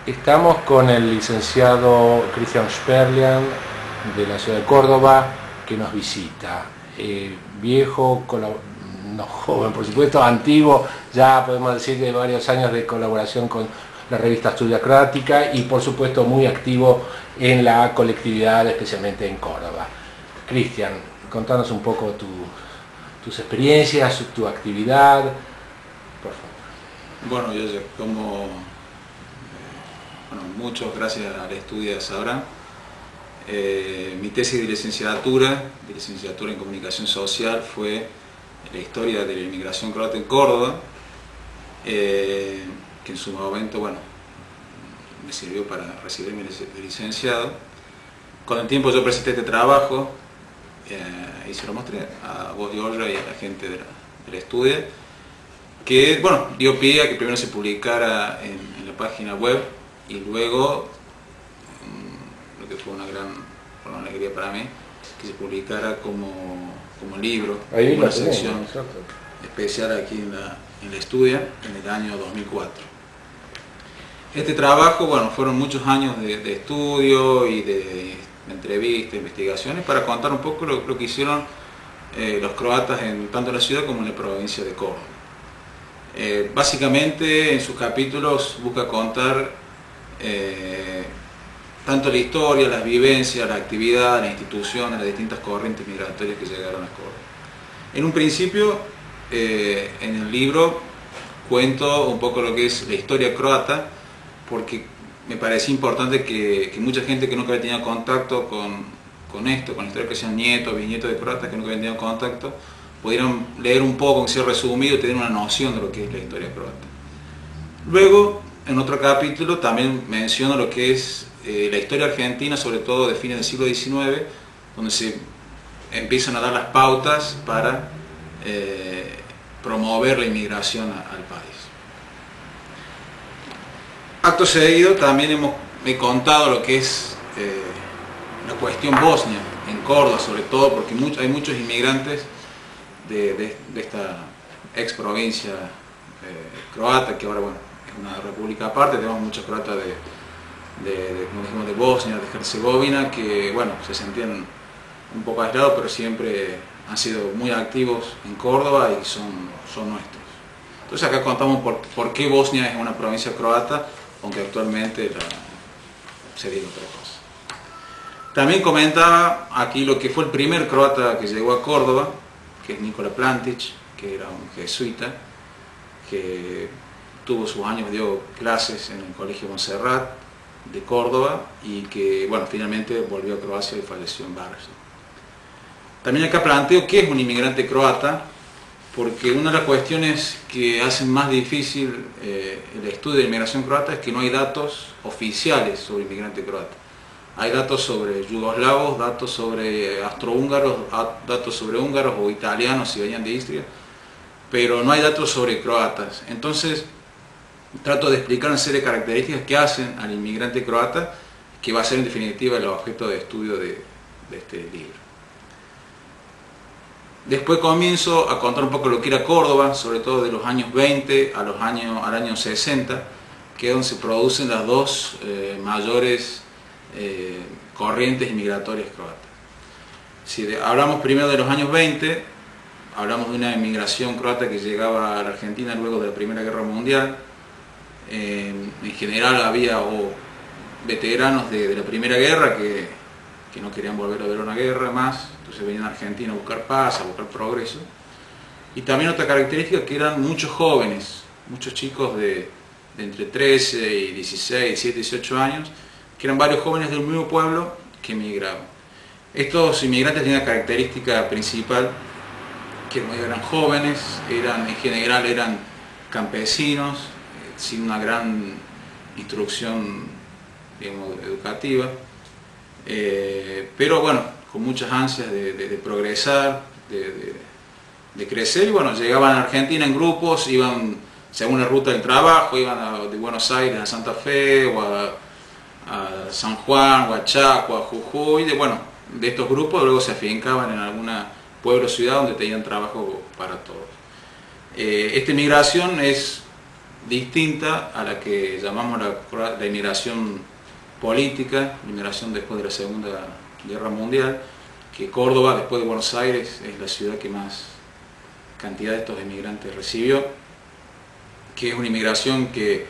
Estamos con el licenciado Cristian Sperlian de la ciudad de Córdoba, que nos visita. Viejo, no joven, por supuesto, antiguo, ya podemos decir de varios años de colaboración con la revista Estudia Croática y por supuesto muy activo en la colectividad, especialmente en Córdoba. Cristian, contanos un poco tus experiencias, tu actividad, por favor. Bueno, yo muchas gracias al Estudia sabrán. Mi tesis de licenciatura en Comunicación Social fue la historia de la inmigración croata en Córdoba, que en su momento, me sirvió para recibirme de licenciado. Con el tiempo yo presenté este trabajo y se lo mostré a vos, Giorgia, y a la gente del Estudia, que dio pie a que primero se publicara en la página web y luego, lo que fue una alegría para mí, que se publicara como libro, ahí una sección especial aquí en la Estudia en el año 2004. Este trabajo, fueron muchos años de estudio y de entrevistas, investigaciones, para contar un poco lo que hicieron los croatas tanto en la ciudad como en la provincia de Córdoba. Básicamente en sus capítulos busca contar tanto la historia, las vivencias, la actividad, las instituciones, las distintas corrientes migratorias que llegaron a Córdoba. En un principio, en el libro cuento un poco lo que es la historia croata, porque me parecía importante que mucha gente que nunca había tenido contacto con la historia, que sean nietos, bisnietos de croatas que nunca habían tenido contacto, pudieran leer un poco, en ser resumido, y tener una noción de lo que es la historia croata. Luego, en otro capítulo, también menciono lo que es la historia argentina, sobre todo de fines del siglo XIX, donde se empiezan a dar las pautas para promover la inmigración al país. Acto seguido, también he contado lo que es la cuestión bosnia, en Córdoba sobre todo, porque hay muchos inmigrantes de esta ex provincia croata, que ahora es una república aparte. Tenemos muchos croatas como dijimos, de Bosnia, de Herzegovina, que se sentían un poco aislados, pero siempre han sido muy activos en Córdoba y son nuestros. Entonces acá contamos por qué Bosnia es una provincia croata, aunque actualmente sería otra cosa. También comentaba aquí lo que fue el primer croata que llegó a Córdoba, que es Nikola Plantic, que era un jesuita, que tuvo sus años, dio clases en el Colegio Montserrat de Córdoba y que finalmente volvió a Croacia y falleció en Varna. También acá planteo qué es un inmigrante croata, porque una de las cuestiones que hacen más difícil el estudio de la inmigración croata es que no hay datos oficiales sobre el inmigrante croata. Hay datos sobre yugoslavos, datos sobre austrohúngaros, datos sobre húngaros o italianos si venían de Istria, pero no hay datos sobre croatas. Entonces trato de explicar una serie de características que hacen al inmigrante croata, que va a ser en definitiva el objeto de estudio de este libro. Después comienzo a contar un poco lo que era Córdoba, sobre todo de los años 20 al año 60, que es donde se producen las dos mayores corrientes inmigratorias croatas. Si hablamos primero de los años 20, hablamos de una inmigración croata que llegaba a la Argentina luego de la Primera Guerra Mundial. En general había veteranos de la Primera Guerra que no querían volver a ver una guerra más, entonces venían a Argentina a buscar paz, a buscar progreso. Y también otra característica, que eran muchos jóvenes, muchos chicos de entre 13 y 16, 17, 18 años, que eran varios jóvenes del mismo pueblo que emigraban. Estos inmigrantes tenían una característica principal, que eran jóvenes, en general eran campesinos, sin una gran instrucción, digamos, educativa, pero con muchas ansias de progresar, de crecer, y llegaban a Argentina en grupos, iban según la ruta del trabajo, iban de Buenos Aires a Santa Fe, o a San Juan, o a Chaco, a Jujuy, de estos grupos luego se afincaban en alguna pueblo o ciudad donde tenían trabajo para todos. Esta inmigración es distinta a la que llamamos la inmigración política, la inmigración después de la Segunda Guerra Mundial, que Córdoba, después de Buenos Aires, es la ciudad que más cantidad de estos inmigrantes recibió, que es una inmigración que,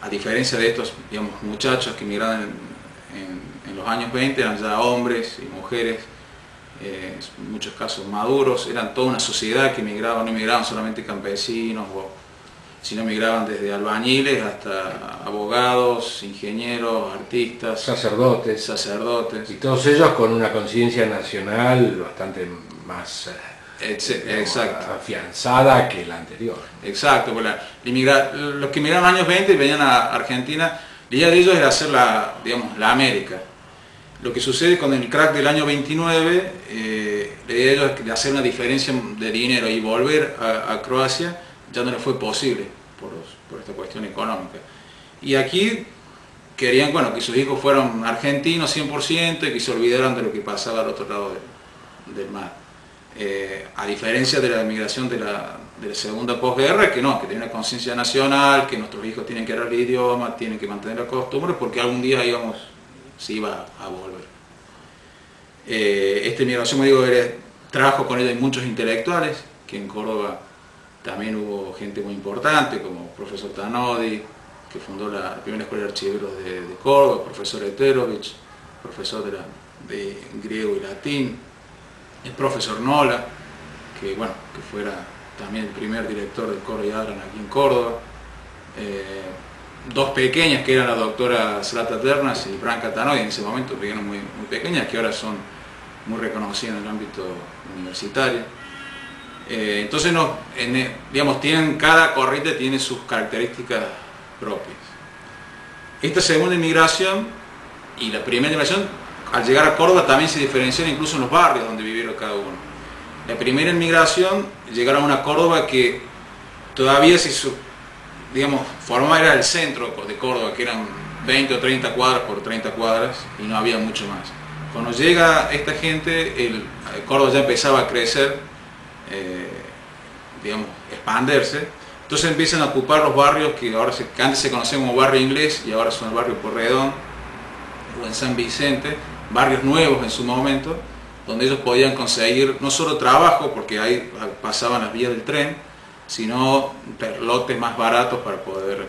a diferencia de estos, digamos, muchachos que inmigraron en los años 20, eran ya hombres y mujeres, en muchos casos maduros, eran toda una sociedad que emigraba, no emigraban solamente campesinos, sino emigraban desde albañiles hasta abogados, ingenieros, artistas, sacerdotes, y todos ellos con una conciencia nacional bastante más afianzada que la anterior. Exacto, pues los que emigraron en los años 20 venían a Argentina, la idea de ellos era hacer la América. Lo que sucede con el crack del año 29, la idea de ellos es de hacer una diferencia de dinero y volver a Croacia, ya no les fue posible por esta cuestión económica. Y aquí querían, bueno, que sus hijos fueran argentinos 100% y que se olvidaran de lo que pasaba al otro lado del mar. A diferencia de la migración de la segunda posguerra, que no, que tiene una conciencia nacional, que nuestros hijos tienen que hablar el idioma, tienen que mantener la costumbre, porque algún día se iba a volver. Esta inmigración, me digo, trajo con ella muchos intelectuales, que en Córdoba también hubo gente muy importante, como el profesor Tanodi, que fundó la primera escuela de archiveros de Córdoba, el profesor Eterovich, profesor de griego y latín, el profesor Nola, que fuera también el primer director del Coro y Adran aquí en Córdoba, dos pequeñas que eran la doctora Zlata Ternas y Branka Tanodi, en ese momento eran muy pequeñas, que ahora son muy reconocidas en el ámbito universitario. Entonces, digamos, cada corriente tiene sus características propias. Esta segunda inmigración y la primera inmigración, al llegar a Córdoba, también se diferencian incluso en los barrios donde vivieron cada uno. La primera inmigración, llegaron a una Córdoba que todavía formaba el centro de Córdoba, que eran 20 o 30 cuadras por 30 cuadras y no había mucho más. Cuando llega esta gente, Córdoba ya empezaba a crecer, expandirse, entonces empiezan a ocupar los barrios que antes se conocían como barrio inglés y ahora son el barrio Porredón o en San Vicente, barrios nuevos en su momento, donde ellos podían conseguir no solo trabajo, porque ahí pasaban las vías del tren, sino lotes más baratos para poder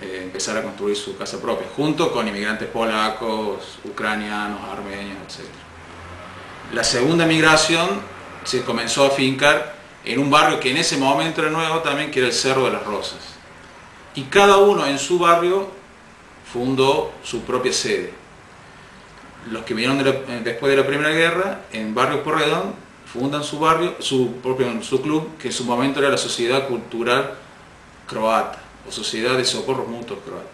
empezar a construir su casa propia, junto con inmigrantes polacos, ucranianos, armenios, etc. La segunda migración se comenzó a afincar en un barrio que en ese momento era nuevo también, que era el Cerro de las Rosas. Y cada uno en su barrio fundó su propia sede. Los que vinieron después de la Primera Guerra, en Barrio Porredón, fundan su barrio, su club, que en su momento era la Sociedad Cultural Croata, o Sociedad de Socorros Mutuos Croata,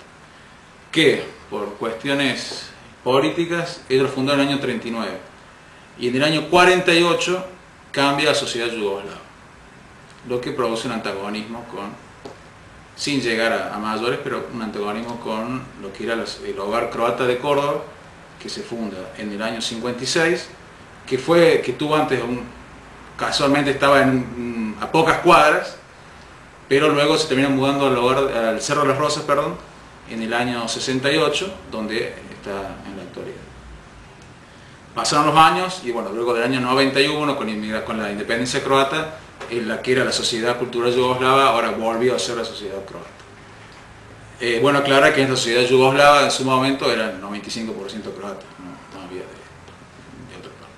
que por cuestiones políticas, ellos lo fundaron en el año 39. Y en el año 48 cambia a Sociedad Yugoslava, lo que produce un antagonismo sin llegar a mayores, pero un antagonismo con lo que era el Hogar Croata de Córdoba, que se funda en el año 56, que tuvo antes casualmente estaba a pocas cuadras, pero luego se termina mudando al Cerro de las Rosas, en el año 68, donde está en la actualidad. Pasaron los años y luego del año 91, con la independencia croata, la que era la Sociedad Cultural Yugoslava, ahora volvió a ser la Sociedad Croata. Aclara que en la sociedad yugoslava en su momento era el 95% croata, no había de otra parte.